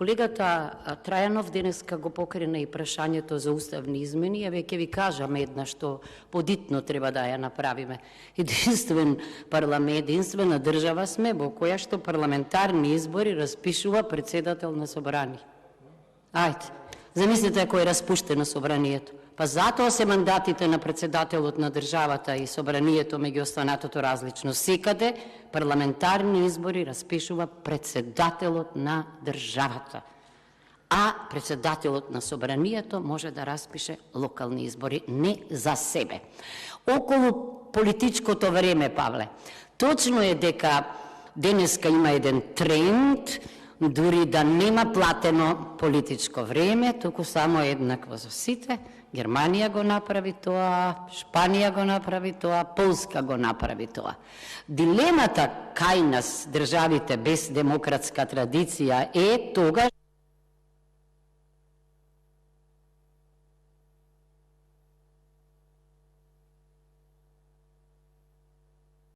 Колегата Трајанов денеска го покрена и прашањето за уставни измени, а веќе ви кажаме една што подитно треба да ја направиме. Единствен парламент, единствена држава сме во која што парламентарни избори распишува председател на собрание. Ајде, замислите кој е распуштено собранието. Па затоа се мандатите на председателот на државата и собранието меѓу останатото различно. Секаде парламентарни избори распишува председателот на државата. А председателот на собранието може да распише локални избори, не за себе. Околу политичкото време, Павле, точно е дека денеска има еден тренд, дури да нема платено политичко време, туку само еднакво за сите. Германија го направи тоа, Шпанија го направи тоа, Полска го направи тоа. Дилемата кај нас, државите без демократска традиција, е тогаш